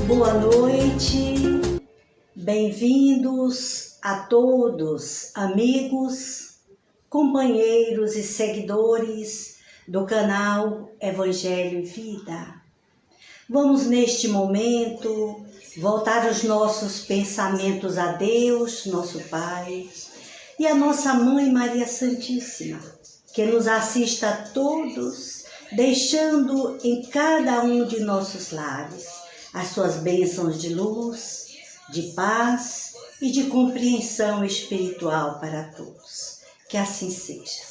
Boa noite, bem-vindos a todos, amigos, companheiros e seguidores do canal Evangelho e Vida. Vamos neste momento voltar os nossos pensamentos a Deus, nosso Pai, e a nossa Mãe Maria Santíssima, que nos assista a todos, deixando em cada um de nossos lares as suas bênçãos de luz, de paz e de compreensão espiritual para todos. Que assim seja.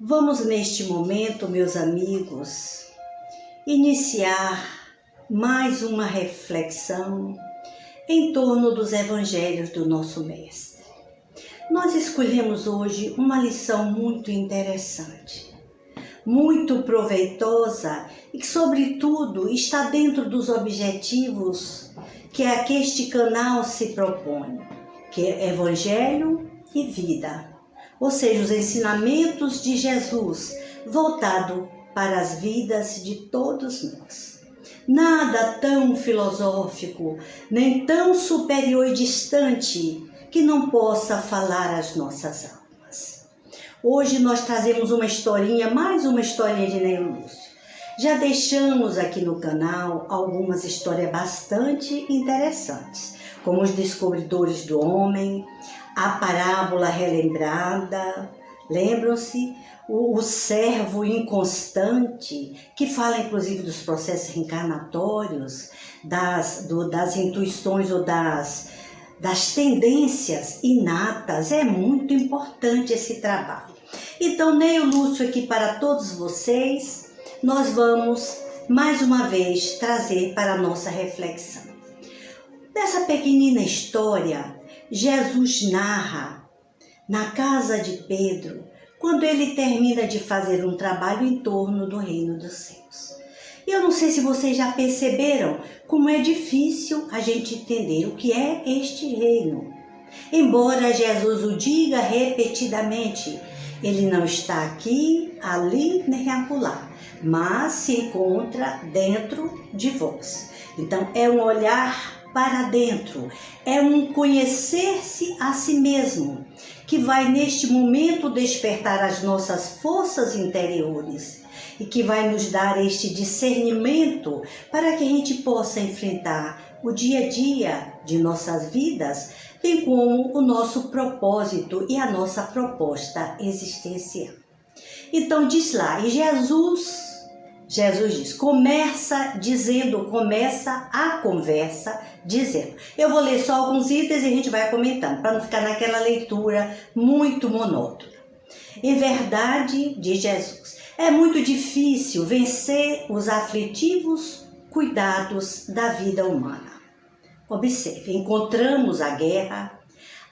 Vamos neste momento, meus amigos, iniciar mais uma reflexão em torno dos evangelhos do nosso Mestre. Nós escolhemos hoje uma lição muito interessante, muito proveitosa e que, sobretudo, está dentro dos objetivos que este canal se propõe, que é Evangelho e Vida, ou seja, os ensinamentos de Jesus voltado para as vidas de todos nós. Nada tão filosófico, nem tão superior e distante que não possa falar às nossas almas. Hoje nós trazemos uma historinha, mais uma historinha de Neio Lúcio. Já deixamos aqui no canal algumas histórias bastante interessantes, como os descobridores do homem, a parábola relembrada, lembram-se? O servo inconstante, que fala inclusive dos processos reencarnatórios, das intuições ou das tendências inatas. É muito importante esse trabalho. Então, Neio Lúcio aqui para todos vocês, nós vamos mais uma vez trazer para a nossa reflexão. Nessa pequenina história, Jesus narra na casa de Pedro, quando ele termina de fazer um trabalho em torno do reino dos céus. E eu não sei se vocês já perceberam como é difícil a gente entender o que é este reino. Embora Jesus o diga repetidamente, ele não está aqui, ali, nem acolá, mas se encontra dentro de vós. Então é um olhar para dentro, é um conhecer-se a si mesmo, que vai neste momento despertar as nossas forças interiores e que vai nos dar este discernimento para que a gente possa enfrentar o dia a dia de nossas vidas, bem como o nosso propósito e a nossa proposta existencial. Então diz lá, e Jesus diz, começa a conversa dizendo. Eu vou ler só alguns itens e a gente vai comentando, para não ficar naquela leitura muito monótona. Em verdade, diz Jesus, é muito difícil vencer os aflitivos cuidados da vida humana. Observe, encontramos a guerra,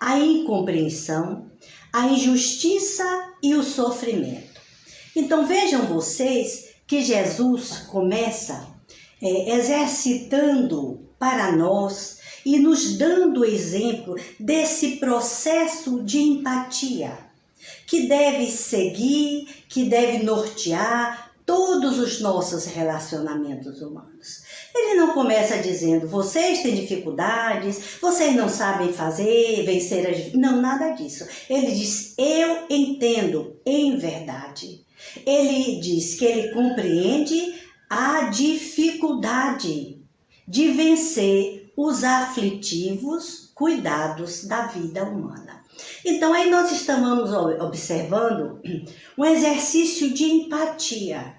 a incompreensão, a injustiça e o sofrimento. Então vejam vocês que Jesus começa exercitando para nós e nos dando exemplo desse processo de empatia que deve seguir, que deve nortear todos os nossos relacionamentos humanos. Ele não começa dizendo, vocês têm dificuldades, vocês não sabem vencer as... Não, nada disso. Ele diz, eu entendo em verdade. Ele diz que ele compreende a dificuldade de vencer os aflitivos cuidados da vida humana. Então aí nós estamos observando um exercício de empatia.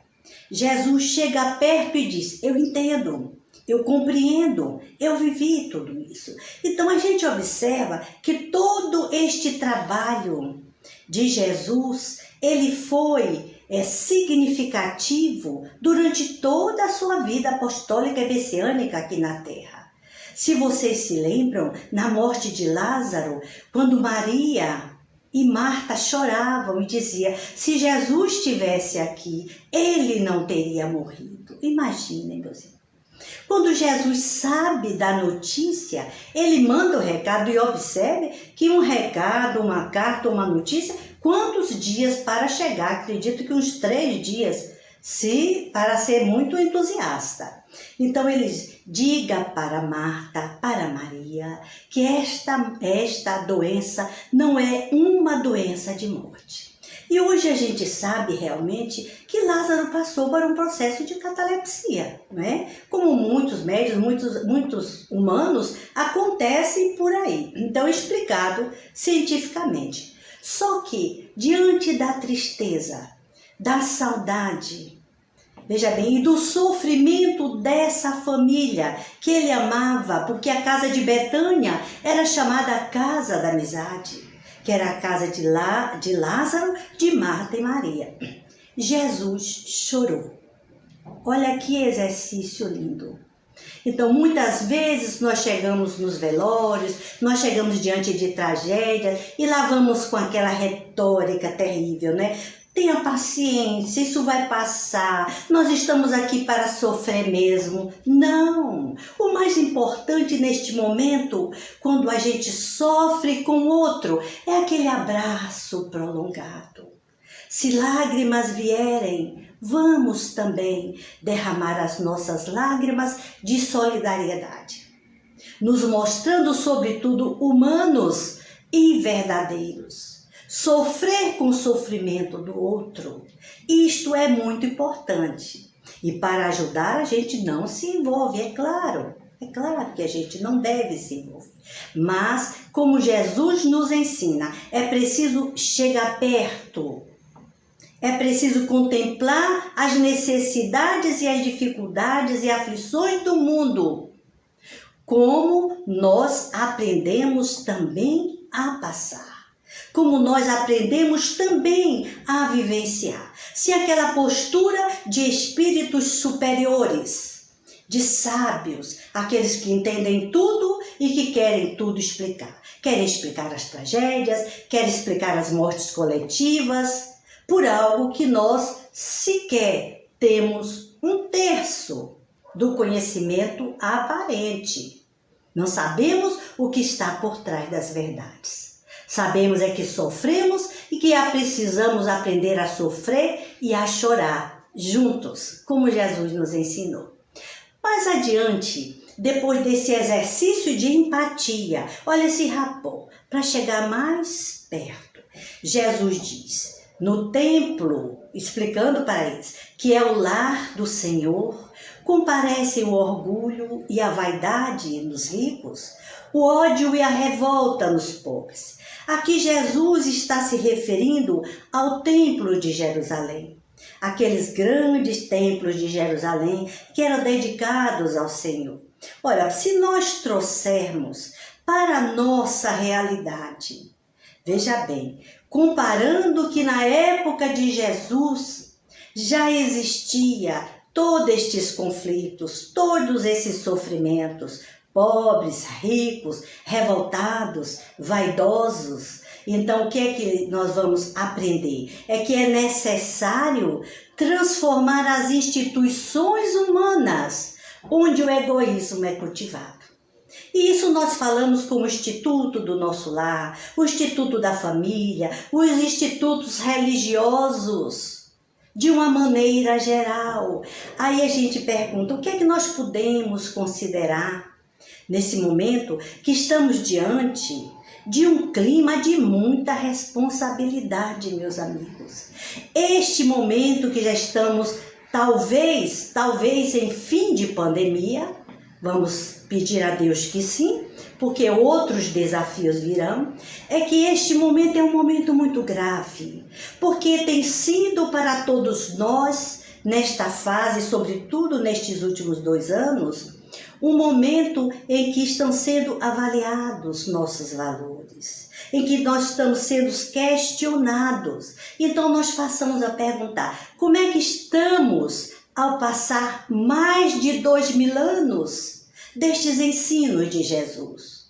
Jesus chega perto e diz, eu entendo, eu compreendo, eu vivi tudo isso. Então a gente observa que todo este trabalho de Jesus, ele foi significativo durante toda a sua vida apostólica e messiânica aqui na Terra. Se vocês se lembram, na morte de Lázaro, quando Maria e Marta choravam e diziam, se Jesus estivesse aqui, ele não teria morrido. Imaginem, meus irmãos. Quando Jesus sabe da notícia, ele manda o recado e observe que um recado, uma carta, uma notícia, quantos dias para chegar? Acredito que uns 3 dias para ser muito entusiasta. Então ele diz, diga para Marta, para Maria, que esta doença não é uma doença de morte. E hoje a gente sabe realmente que Lázaro passou por um processo de catalepsia, né? Como muitos médicos, muitos humanos, acontecem por aí. Então, explicado cientificamente. Só que, diante da tristeza, da saudade, veja bem, e do sofrimento dessa família que ele amava, porque a casa de Betânia era chamada a casa da amizade, que era a casa de Lázaro, de Marta e Maria. Jesus chorou. Olha que exercício lindo. Então, muitas vezes nós chegamos nos velórios, nós chegamos diante de tragédias e lá vamos com aquela retórica terrível, né? Tenha paciência, isso vai passar, nós estamos aqui para sofrer mesmo. Não! O mais importante neste momento, quando a gente sofre com o outro, é aquele abraço prolongado. Se lágrimas vierem, vamos também derramar as nossas lágrimas de solidariedade, nos mostrando, sobretudo, humanos e verdadeiros. Sofrer com o sofrimento do outro, isto é muito importante. E para ajudar, a gente não se envolve, é claro que a gente não deve se envolver. Mas, como Jesus nos ensina, é preciso chegar perto. É preciso contemplar as necessidades e as dificuldades e aflições do mundo, como nós aprendemos também a passar. Como nós aprendemos também a vivenciar. Se aquela postura de espíritos superiores, de sábios, aqueles que entendem tudo e que querem tudo explicar. Querem explicar as tragédias, querem explicar as mortes coletivas, por algo que nós sequer temos 1/3 do conhecimento aparente. Não sabemos o que está por trás das verdades. Sabemos é que sofremos e que precisamos aprender a sofrer e a chorar juntos, como Jesus nos ensinou. Mais adiante, depois desse exercício de empatia, olha esse rapó, para chegar mais perto, Jesus diz, no templo, explicando para eles, que é o lar do Senhor, comparecem o orgulho e a vaidade nos ricos, o ódio e a revolta nos pobres. Aqui Jesus está se referindo ao templo de Jerusalém, aqueles grandes templos de Jerusalém que eram dedicados ao Senhor. Olha, se nós trouxermos para a nossa realidade, veja bem, comparando que na época de Jesus já existia todos estes conflitos, todos esses sofrimentos, pobres, ricos, revoltados, vaidosos. Então, o que é que nós vamos aprender? É que é necessário transformar as instituições humanas, onde o egoísmo é cultivado. E isso nós falamos como instituto do nosso lar, o instituto da família, os institutos religiosos, de uma maneira geral. Aí a gente pergunta, o que é que nós podemos considerar nesse momento que estamos diante de um clima de muita responsabilidade, meus amigos. Este momento que já estamos, talvez em fim de pandemia, vamos pedir a Deus que sim, porque outros desafios virão, é que este momento é um momento muito grave, porque tem sido para todos nós, nesta fase, sobretudo nestes últimos 2 anos, um momento em que estão sendo avaliados nossos valores, em que nós estamos sendo questionados. Então nós passamos a perguntar, como é que estamos ao passar mais de 2000 anos destes ensinos de Jesus?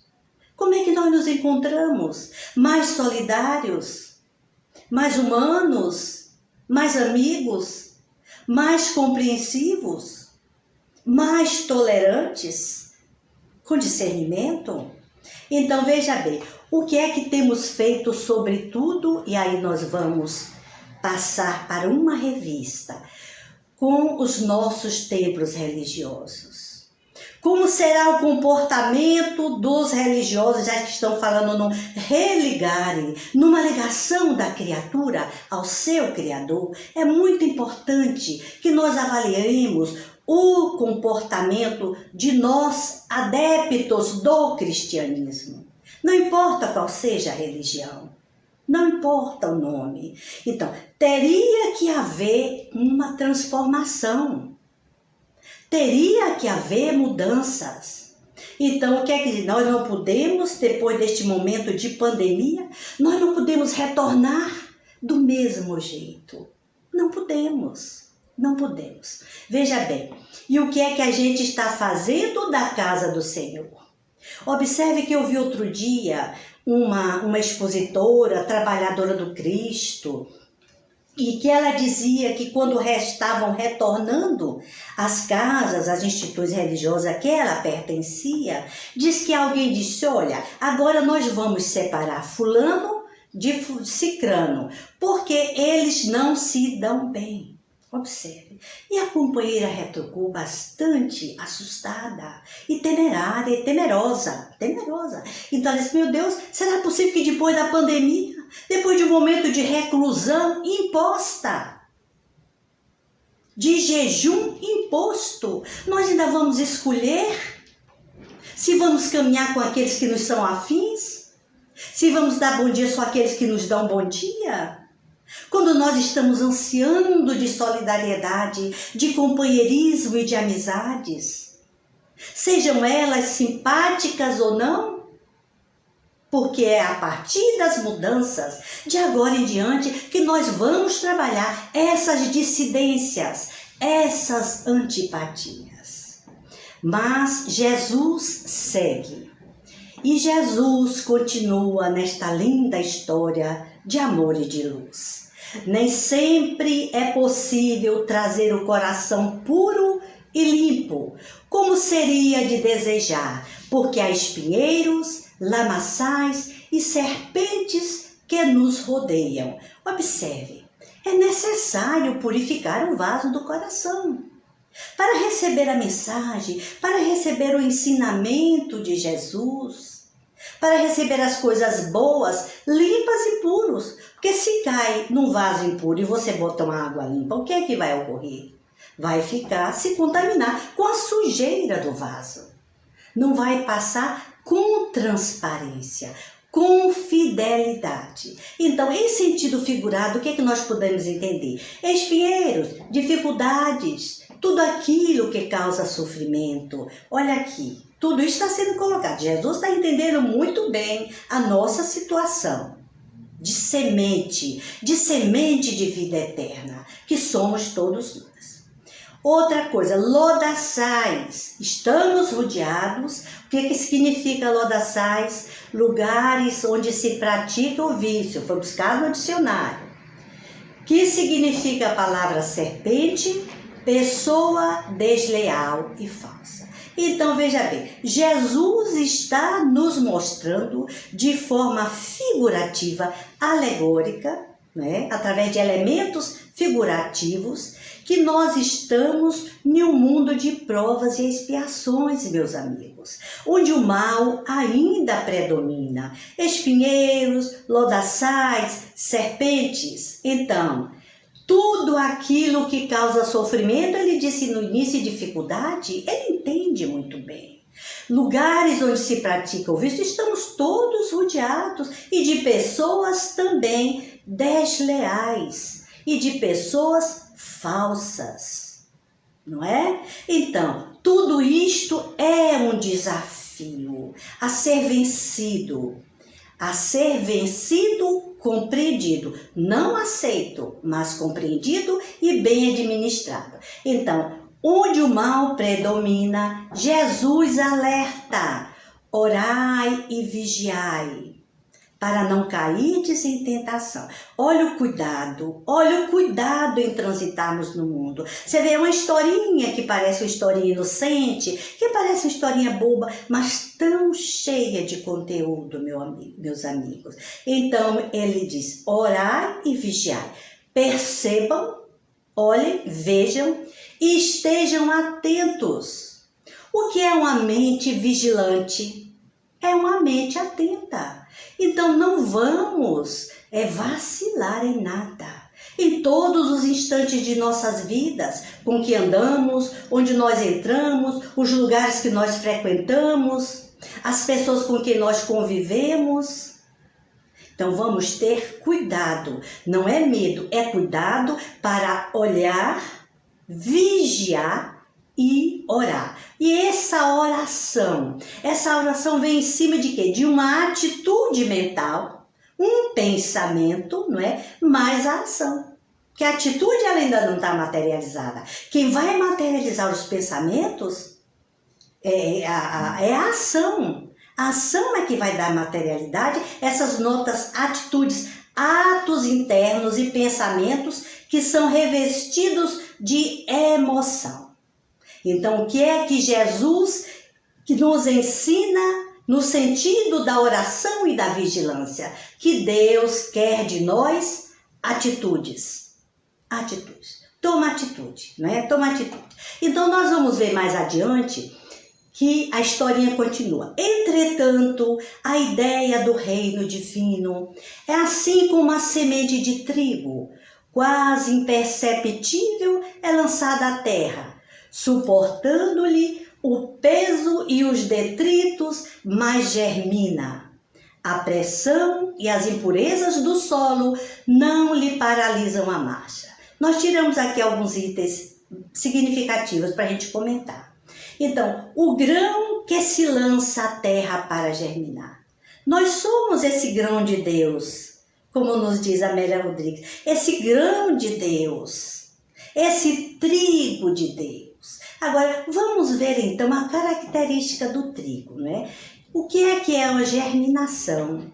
Como é que nós nos encontramos? Mais solidários? Mais humanos? Mais amigos? Mais compreensivos? Mais tolerantes, com discernimento? Então veja bem, o que é que temos feito sobre tudo? E aí nós vamos passar para uma revista. com os nossos templos religiosos? Como será o comportamento dos religiosos, já que estão falando no religare, numa ligação da criatura ao seu Criador? É muito importante que nós avaliemos o comportamento de nós, adeptos do cristianismo. Não importa qual seja a religião, não importa o nome. Então, teria que haver uma transformação. Teria que haver mudanças. Então, o que é que nós não podemos, depois deste momento de pandemia, nós não podemos retornar do mesmo jeito. Não podemos, não podemos. Veja bem, e o que é que a gente está fazendo da casa do Senhor? Observe que eu vi outro dia uma expositora, trabalhadora do Cristo, e que ela dizia que quando estavam retornando às casas, às instituições religiosas a que ela pertencia, diz que alguém disse, olha, agora nós vamos separar fulano de cicrano, porque eles não se dão bem. Observe. E a companheira retrucou bastante assustada e temerária e temerosa. Então ela disse, meu Deus, será possível que depois da pandemia, depois de um momento de reclusão imposta, de jejum imposto, nós ainda vamos escolher se vamos caminhar com aqueles que nos são afins? Se vamos dar bom dia só àqueles que nos dão bom dia? Quando nós estamos ansiando de solidariedade, de companheirismo e de amizades, sejam elas simpáticas ou não, porque é a partir das mudanças de agora em diante que nós vamos trabalhar essas dissidências, essas antipatias. Mas Jesus segue e Jesus continua nesta linda história de amor e de luz. Nem sempre é possível trazer o coração puro e limpo, como seria de desejar, porque há espinheiros, lamaçais e serpentes que nos rodeiam. Observe, é necessário purificar o vaso do coração para receber a mensagem, para receber o ensinamento de Jesus, para receber as coisas boas, limpas e puros. Porque se cai num vaso impuro e você bota uma água limpa, o que é que vai ocorrer? Vai ficar, se contaminar com a sujeira do vaso. Não vai passar com transparência, com fidelidade. Então, em sentido figurado, o que é que nós podemos entender? Espinheiros, dificuldades, tudo aquilo que causa sofrimento. Olha aqui, tudo isso está sendo colocado. Jesus está entendendo muito bem a nossa situação de semente de vida eterna, que somos todos nós. Outra coisa, lodaçais. Estamos rodeados. O que significa lodaçais? Lugares onde se pratica o vício. Foi buscado no dicionário. Que significa a palavra serpente? Pessoa desleal e falsa. Então, veja bem, Jesus está nos mostrando de forma figurativa, alegórica, né, através de elementos figurativos, que nós estamos em um mundo de provas e expiações, meus amigos, onde o mal ainda predomina. Espinheiros, lodaçais, serpentes. Então, tudo aquilo que causa sofrimento, ele disse no início, dificuldade, ele entende muito bem. Lugares onde se pratica o vício, estamos todos rodeados e de pessoas também desleais e de pessoas falsas, não é? Então, tudo isto é um desafio a ser vencido. A ser vencido, compreendido, não aceito, mas compreendido e bem administrado. Então, onde o mal predomina, Jesus alerta, orai e vigiai, para não cairdes em tentação. Olha o cuidado em transitarmos no mundo. Você vê uma historinha que parece uma historinha inocente, que parece uma historinha boba, mas tão cheia de conteúdo, meus amigos. Então, ele diz, orai e vigiai. Percebam Olhem, vejam e estejam atentos. O que é uma mente vigilante? É uma mente atenta. Então não vamos vacilar em nada. Em todos os instantes de nossas vidas, com que andamos, onde nós entramos, os lugares que nós frequentamos, as pessoas com quem nós convivemos. Então vamos ter cuidado, não é medo, é cuidado para olhar, vigiar e orar. E essa oração vem em cima de quê? De uma atitude mental, um pensamento, não é? Mais a ação. Que a atitude ela ainda não está materializada. Quem vai materializar os pensamentos é a ação. A ação é que vai dar materialidade, essas notas, atitudes, atos internos e pensamentos que são revestidos de emoção. Então, o que é que Jesus que nos ensina no sentido da oração e da vigilância? Que Deus quer de nós atitudes. Atitudes. Toma atitude, não é? Toma atitude. Então, nós vamos ver mais adiante que a historinha continua. Entretanto, a ideia do reino divino é assim como a semente de trigo, quase imperceptível, é lançada à terra, suportando-lhe o peso e os detritos, mas germina. A pressão e as impurezas do solo não lhe paralisam a marcha. Nós tiramos aqui alguns itens significativos para a gente comentar. Então, o grão que se lança à terra para germinar. Nós somos esse grão de Deus, como nos diz Amélia Rodrigues. Esse grão de Deus, esse trigo de Deus. Agora, vamos ver então a característica do trigo, né? O que é uma germinação?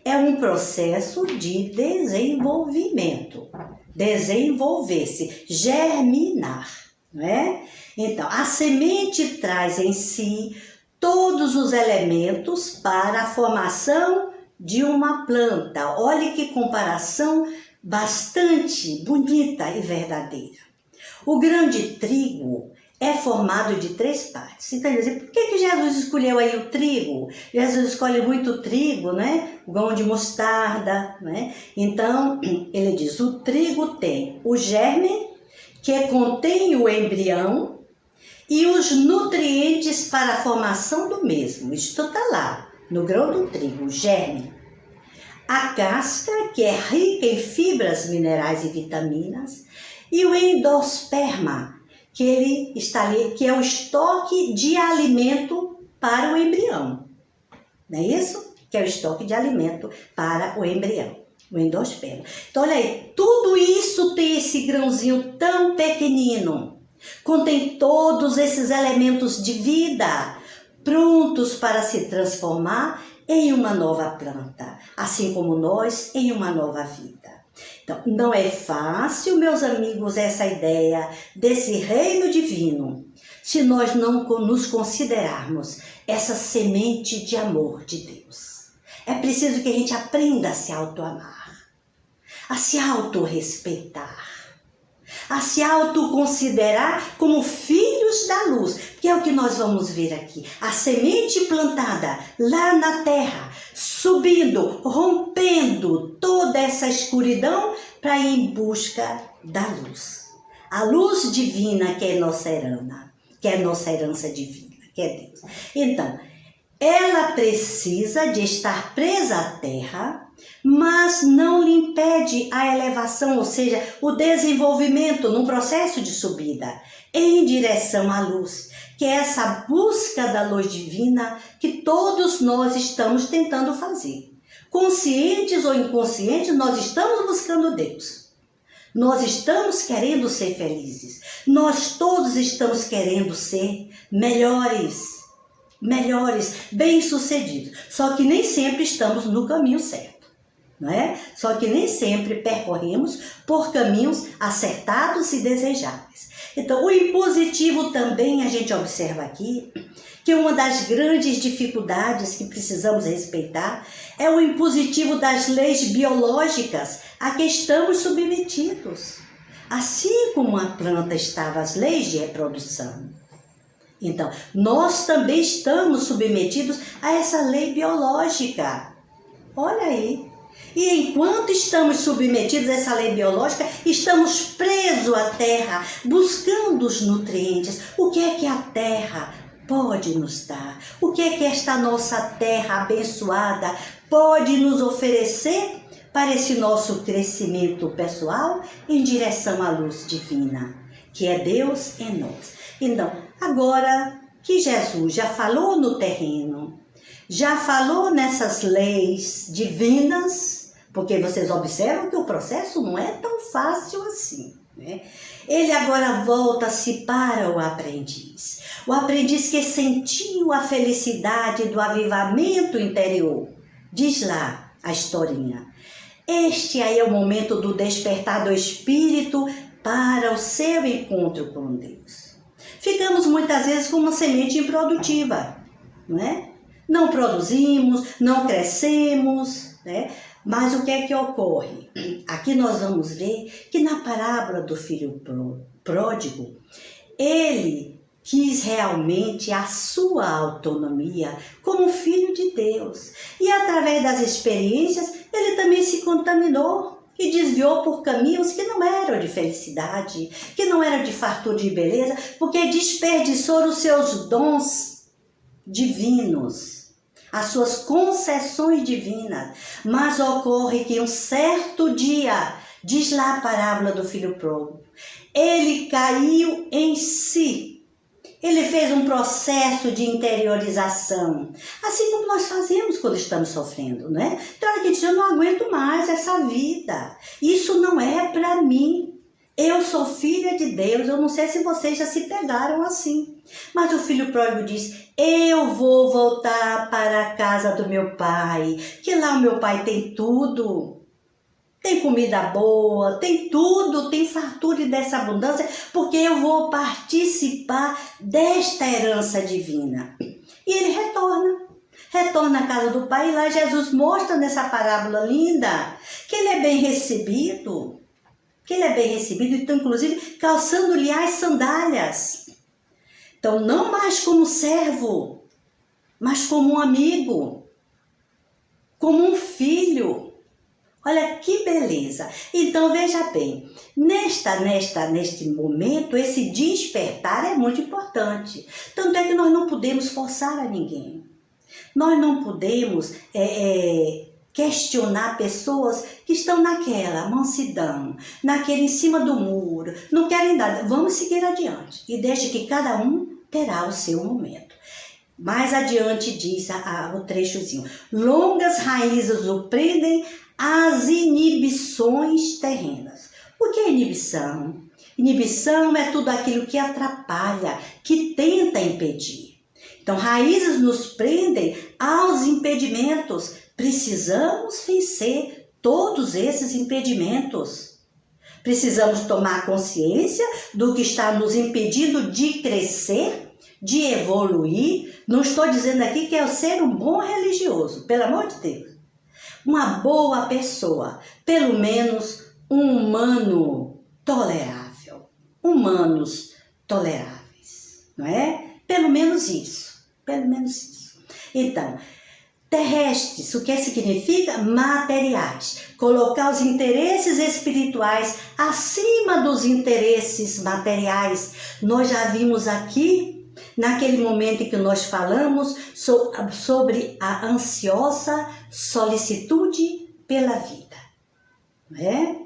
É um processo de desenvolvimento. Desenvolver-se, germinar, não é? Então, a semente traz em si todos os elementos para a formação de uma planta. Olhe que comparação bastante bonita e verdadeira. O grão de trigo é formado de 3 partes. Então, por que Jesus escolheu aí o trigo? Jesus escolhe muito trigo, né? O grão de mostarda, né? Então, ele diz, o trigo tem o germe, que contém o embrião, e os nutrientes para a formação do mesmo. Isto está lá, no grão do trigo, o germe. A casca, que é rica em fibras, minerais e vitaminas. E o endosperma, que ele está ali, que é o estoque de alimento para o embrião. Não é isso? Que é o estoque de alimento para o embrião, o endosperma. Então, olha aí, tudo isso tem esse grãozinho tão pequenino. Contém todos esses elementos de vida, prontos para se transformar em uma nova planta, assim como nós em uma nova vida. Então, não é fácil, meus amigos, essa ideia desse reino divino, se nós não nos considerarmos essa semente de amor de Deus. É preciso que a gente aprenda a se autoamar, a se autorrespeitar, a se autoconsiderar como filhos da luz, que é o que nós vamos ver aqui. A semente plantada lá na terra, subindo, rompendo toda essa escuridão para ir em busca da luz. A luz divina que é nossa herança divina, que é Deus. Então, ela precisa de estar presa à terra, mas não lhe impede a elevação, ou seja, o desenvolvimento num processo de subida em direção à luz, que é essa busca da luz divina que todos nós estamos tentando fazer. Conscientes ou inconscientes, nós estamos buscando Deus. Nós estamos querendo ser felizes. Nós todos estamos querendo ser melhores, bem-sucedidos. Só que nem sempre estamos no caminho certo, não é? Só que nem sempre percorremos por caminhos acertados e desejáveis. Então, o impositivo também a gente observa aqui que uma das grandes dificuldades que precisamos respeitar é o impositivo das leis biológicas a que estamos submetidos. assim como a planta estava às leis de reprodução. Então, nós também estamos submetidos a essa lei biológica. Olha aí. E enquanto estamos submetidos a essa lei biológica, estamos presos à terra, buscando os nutrientes. O que é que a terra pode nos dar? O que é que esta nossa terra abençoada pode nos oferecer para esse nosso crescimento pessoal em direção à luz divina, que é Deus em nós? Então, agora que Jesus já falou no terreno, já falou nessas leis divinas, porque vocês observam que o processo não é tão fácil assim, né? Ele agora volta-se para o aprendiz que sentiu a felicidade do avivamento interior. Diz lá a historinha. Este aí é o momento do despertar do espírito para o seu encontro com Deus. Ficamos muitas vezes com uma semente improdutiva, não é? Não produzimos, não crescemos, né? Mas o que é que ocorre? Aqui nós vamos ver que na parábola do filho pródigo, ele quis realmente a sua autonomia como filho de Deus. E através das experiências, ele também se contaminou e desviou por caminhos que não eram de felicidade, que não eram de fartura de beleza, porque desperdiçou os seus dons divinos, as suas concessões divinas. Mas ocorre que um certo dia, diz lá a parábola do filho pródigo, ele caiu em si. Ele fez um processo de interiorização, assim como nós fazemos quando estamos sofrendo, né? Então ele diz, eu não aguento mais essa vida, isso não é para mim. Eu sou filha de Deus, eu não sei se vocês já se pegaram assim. Mas o filho pródigo diz, eu vou voltar para a casa do meu pai, que lá o meu pai tem tudo. Tem comida boa, tem tudo, tem fartura dessa abundância, porque eu vou participar desta herança divina. E ele retorna à casa do pai, e lá Jesus mostra nessa parábola linda que ele é bem recebido, então inclusive calçando-lhe as sandálias. Então não mais como servo, mas como um amigo, como um filho. Olha que beleza! Então veja bem, neste momento, esse despertar é muito importante. Tanto é que nós não podemos forçar a ninguém. Nós não podemos questionar pessoas que estão naquela mansidão, naquele em cima do muro, não querem nada. Vamos seguir adiante e deixe que cada um terá o seu momento. Mais adiante diz o trechozinho, longas raízes o prendem as inibições terrenas. O que é inibição? Inibição é tudo aquilo que atrapalha, que tenta impedir. Então, raízes nos prendem aos impedimentos. Precisamos vencer todos esses impedimentos. Precisamos tomar consciência do que está nos impedindo de crescer, de evoluir. Não estou dizendo aqui que é ser um bom religioso, pelo amor de Deus. Uma boa pessoa, pelo menos um humano tolerável, humanos toleráveis, não é? Pelo menos isso. Então, terrestres, o que significa? Materiais. Colocar os interesses espirituais acima dos interesses materiais. Nós já vimos aqui, naquele momento em que nós falamos sobre a ansiosa solicitude pela vida, não é?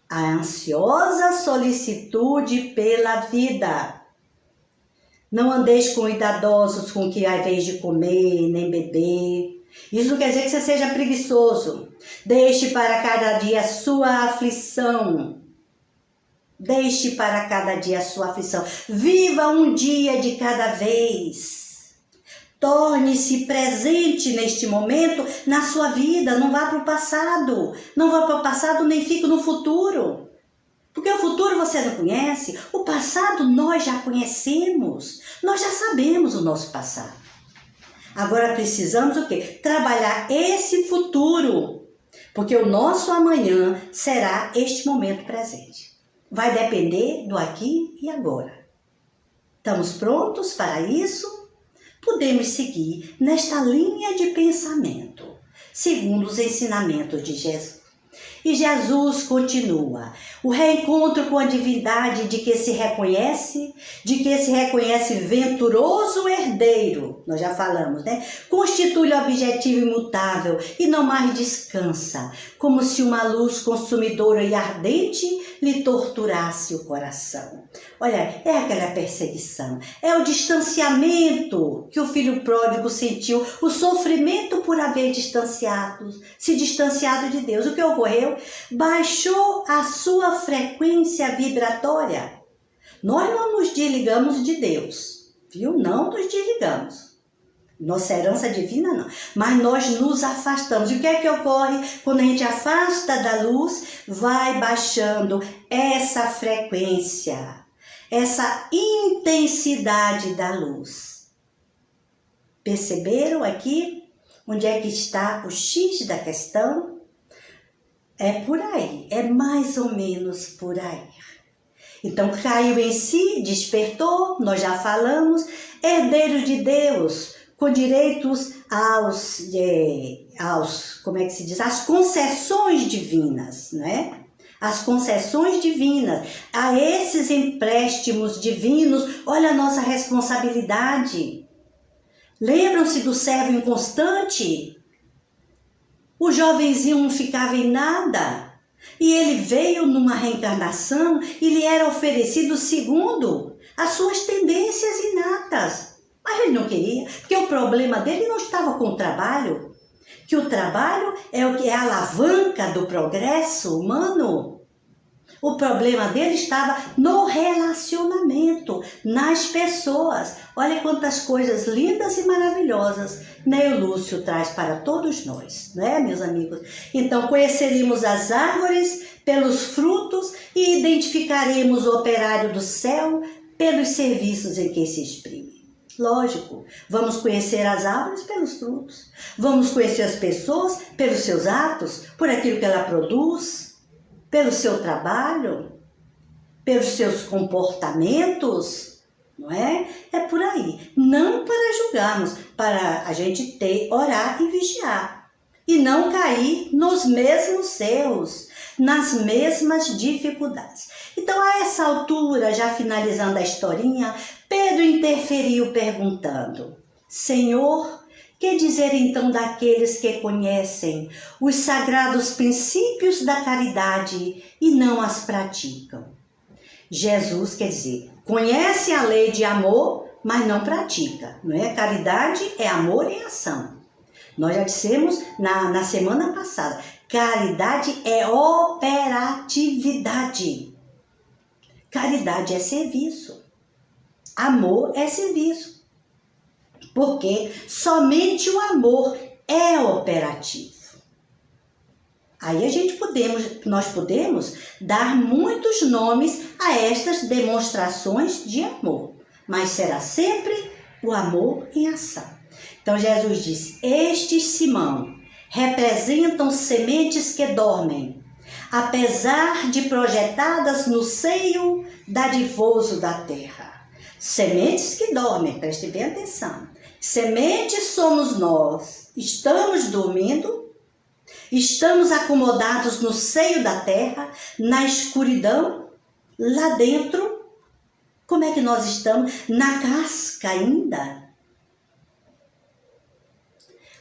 A ansiosa solicitude pela vida. Não andeis cuidadosos com o que há vez de comer, nem beber. Isso não quer dizer que você seja preguiçoso. Deixe para cada dia a sua aflição. Deixe para cada dia a sua aflição. Viva um dia de cada vez. Torne-se presente neste momento na sua vida. Não vá para o passado. Não vá para o passado nem fique no futuro. Porque o futuro você não conhece. O passado nós já conhecemos. Nós já sabemos o nosso passado. Agora precisamos o quê? Trabalhar esse futuro. Porque o nosso amanhã será este momento presente. vai depender do aqui e agora. Estamos prontos para isso? Podemos seguir nesta linha de pensamento, segundo os ensinamentos de Jesus. E Jesus continua, o reencontro com a divindade de que se reconhece venturoso herdeiro, nós já falamos, né? Constitui o objetivo imutável e não mais descansa, como se uma luz consumidora e ardente lhe torturasse o coração. Olha, é aquela perseguição, é o distanciamento que o filho pródigo sentiu, o sofrimento por haver se distanciado de Deus. O que ocorreu? Baixou a sua frequência vibratória. Nós não nos desligamos de Deus, viu? Não nos desligamos. Nossa herança divina não. Mas nós nos afastamos. E o que é que ocorre? Quando a gente afasta da luz, vai baixando essa frequência, essa intensidade da luz. Perceberam aqui onde é que está o X da questão? É por aí, é mais ou menos por aí. Então, caiu em si, despertou, nós já falamos, herdeiro de Deus, com direitos às concessões divinas, né? As concessões divinas, a esses empréstimos divinos, olha a nossa responsabilidade. Lembram-se do servo inconstante? O jovenzinho não ficava em nada e ele veio numa reencarnação e lhe era oferecido segundo as suas tendências inatas. Mas ele não queria, porque o problema dele não estava com o trabalho, que o trabalho é o que é a alavanca do progresso humano. O problema dele estava no relacionamento, nas pessoas. Olha quantas coisas lindas e maravilhosas Neo Lúcio traz para todos nós, não é, meus amigos? Então, conheceremos as árvores pelos frutos e identificaremos o operário do céu pelos serviços em que se exprime. Lógico, vamos conhecer as árvores pelos frutos, vamos conhecer as pessoas pelos seus atos, por aquilo que ela produz, pelo seu trabalho, pelos seus comportamentos, não é? É por aí. Não para julgarmos, para a gente orar e vigiar. E não cair nos mesmos erros, nas mesmas dificuldades. Então, a essa altura, já finalizando a historinha, Pedro interferiu perguntando: Senhor, que dizer então daqueles que conhecem os sagrados princípios da caridade e não as praticam? Jesus, quer dizer, conhece a lei de amor, mas não pratica, não é? Caridade é amor em ação. Nós já dissemos na semana passada, caridade é operatividade. Caridade é serviço. Amor é serviço. Porque somente o amor é operativo. Aí nós podemos dar muitos nomes a estas demonstrações de amor, mas será sempre o amor em ação. Então Jesus disse: estes, Simão, representam sementes que dormem, apesar de projetadas no seio dadivoso da terra. Sementes que dormem, preste bem atenção. Sementes somos nós, estamos dormindo, estamos acomodados no seio da terra, na escuridão, lá dentro. Como é que nós estamos? Na casca ainda.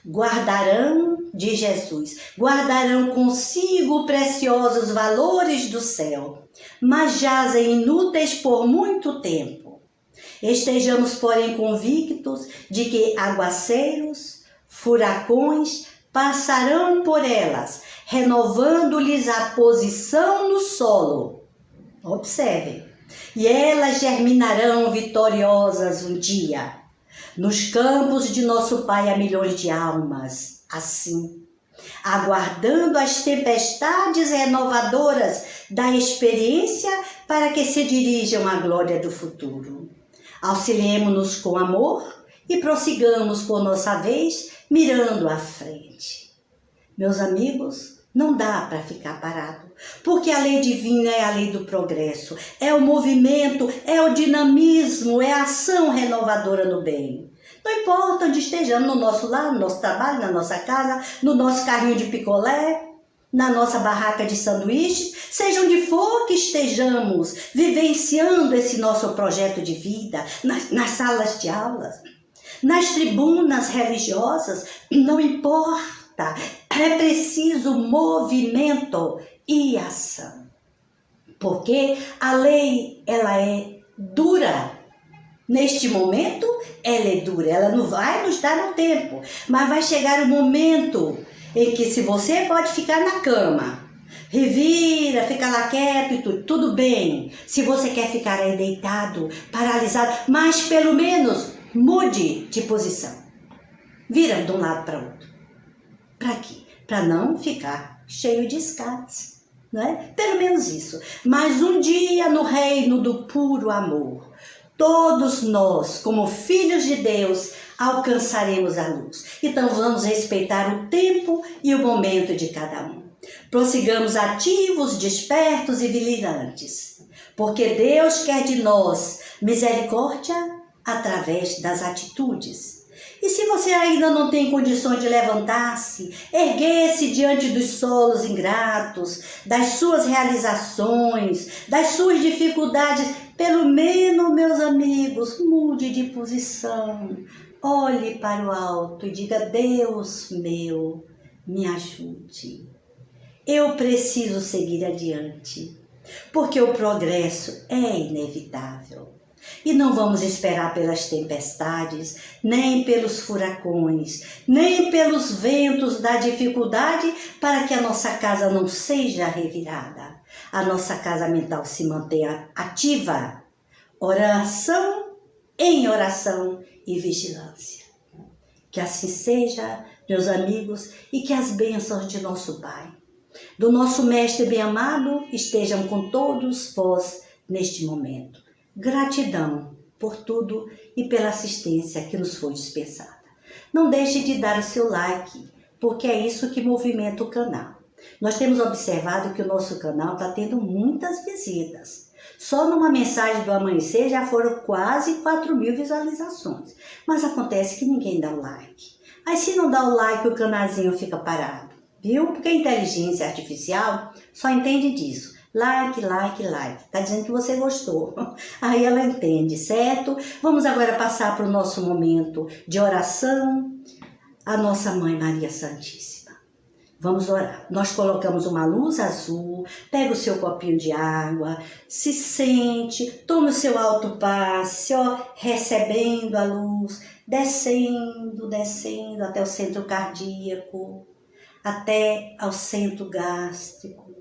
Guardarão, diz Jesus, guardarão consigo preciosos valores do céu, mas jazem inúteis por muito tempo. Estejamos, porém, convictos de que aguaceiros, furacões passarão por elas, renovando-lhes a posição no solo. Observem. E elas germinarão vitoriosas um dia, nos campos de nosso Pai há milhões de almas, assim, aguardando as tempestades renovadoras da experiência para que se dirijam à glória do futuro. Auxiliemo-nos com amor e prossigamos por nossa vez, mirando à frente. Meus amigos, Não dá para ficar parado, porque a lei divina é a lei do progresso, é o movimento, é o dinamismo, é a ação renovadora no bem. Não importa onde estejamos, no nosso lar, no nosso trabalho, na nossa casa, no nosso carrinho de picolé, na nossa barraca de sanduíches, seja onde for que estejamos vivenciando esse nosso projeto de vida, nas salas de aulas, nas tribunas religiosas, não importa, é preciso movimento e ação. Porque a lei, ela é dura. Neste momento, ela é dura, ela não vai nos dar no tempo, mas vai chegar o momento em que se você pode ficar na cama, revira, fica lá quieto e tudo bem. Se você quer ficar aí deitado, paralisado, mas pelo menos mude de posição. Vira de um lado para o outro. Para quê? Para não ficar cheio de escates, não é? Pelo menos isso. Mas um dia no reino do puro amor, todos nós, como filhos de Deus, alcançaremos a luz. Então vamos respeitar o tempo e o momento de cada um. Prossigamos ativos, despertos e vigilantes, porque Deus quer de nós misericórdia através das atitudes. E se você ainda não tem condições de levantar-se, erguer-se diante dos solos ingratos, das suas realizações, das suas dificuldades, pelo menos, meus amigos, mude de posição, olhe para o alto e diga: Deus meu, me ajude. Eu preciso seguir adiante, porque o progresso é inevitável. E não vamos esperar pelas tempestades, nem pelos furacões, nem pelos ventos da dificuldade para que a nossa casa não seja revirada. A nossa casa mental se mantenha ativa. Oração em oração e vigilância. Que assim seja, meus amigos, e que as bênçãos de nosso Pai, do nosso Mestre bem-amado, estejam com todos vós neste momento. Gratidão por tudo e pela assistência que nos foi dispensada. Não deixe de dar o seu like, porque é isso que movimenta o canal. Nós temos observado que o nosso canal está tendo muitas visitas. Só numa mensagem do amanhecer já foram quase 4.000 visualizações. Mas acontece que ninguém dá o like. Aí se não dá o like, o canalzinho fica parado, viu? Porque a inteligência artificial só entende disso. Like, like, like. Tá dizendo que você gostou. Aí ela entende, certo? Vamos agora passar para o nosso momento de oração à nossa Mãe Maria Santíssima. Vamos orar. Nós colocamos uma luz azul, pega o seu copinho de água, se sente, toma o seu alto passe, ó, recebendo a luz, descendo, descendo até o centro cardíaco, até ao centro gástrico.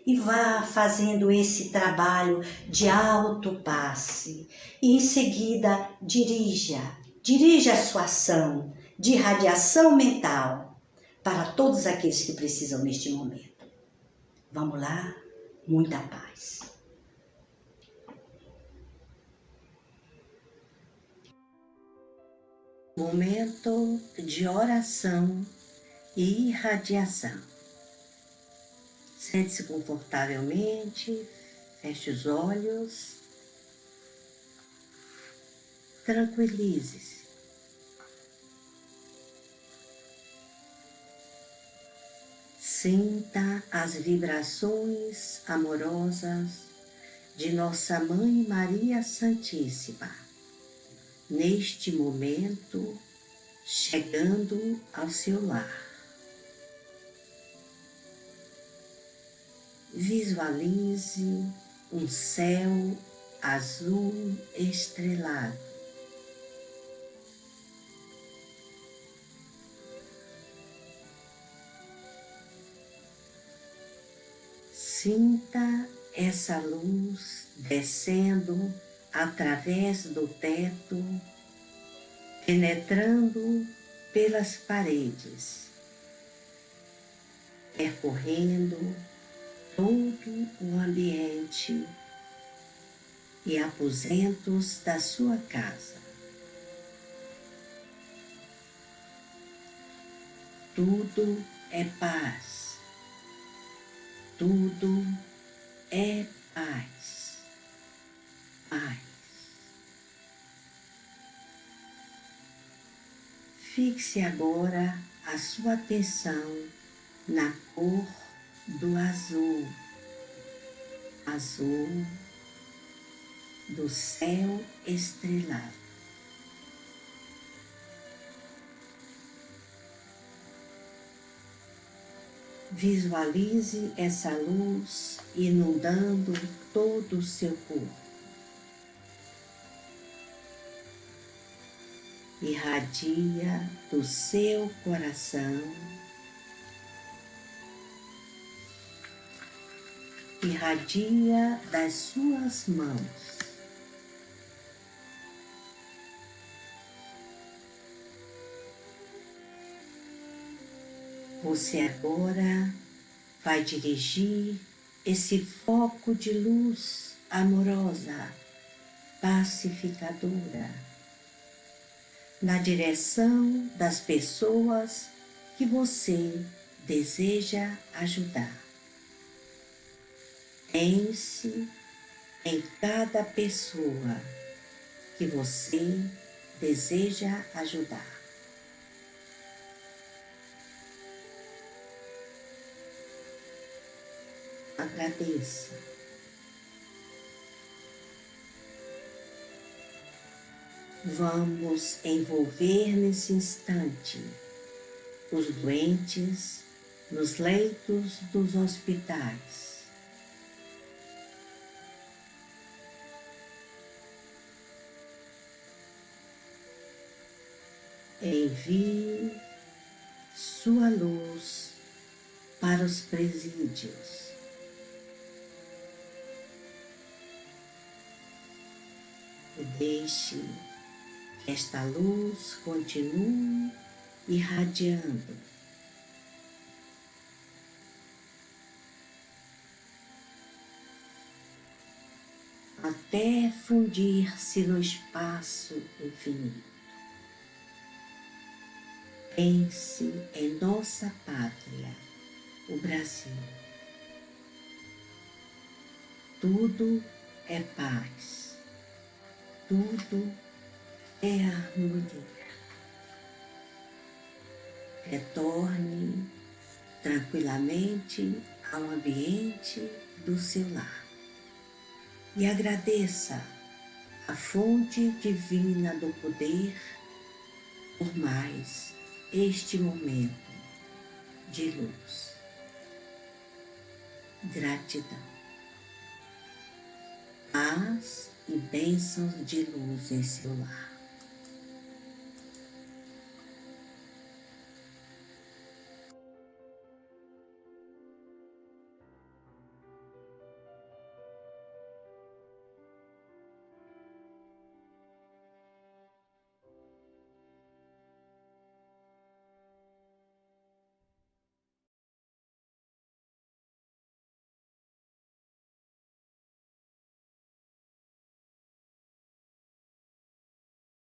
E vá fazendo esse trabalho de alto passe. E em seguida dirija a sua ação de irradiação mental para todos aqueles que precisam neste momento. Vamos lá? Muita paz. Momento de oração e irradiação. Sente-se confortavelmente, feche os olhos, tranquilize-se. Sinta as vibrações amorosas de Nossa Mãe Maria Santíssima, neste momento, chegando ao seu lar. Visualize um céu azul estrelado. Sinta essa luz descendo através do teto, penetrando pelas paredes, percorrendo todo o ambiente e aposentos da sua casa. Tudo é paz, Tudo é paz. Paz. Fixe agora a sua atenção na cor do azul. Azul do céu estrelado. Visualize essa luz inundando todo o seu corpo. Irradia do seu coração, irradia das suas mãos. Você agora vai dirigir esse foco de luz amorosa, pacificadora, na direção das pessoas que você deseja ajudar. Pense em cada pessoa que você deseja ajudar. Agradeça. Vamos envolver nesse instante os doentes nos leitos dos hospitais. Envie sua luz para os presídios. E deixe que esta luz continue irradiando. Até fundir-se no espaço infinito. Pense em nossa pátria, o Brasil. Tudo é paz. Tudo é harmonia. Retorne tranquilamente ao ambiente do seu lar e agradeça a fonte divina do poder por mais este momento de luz. Gratidão. Paz e bênçãos de luz em seu lar.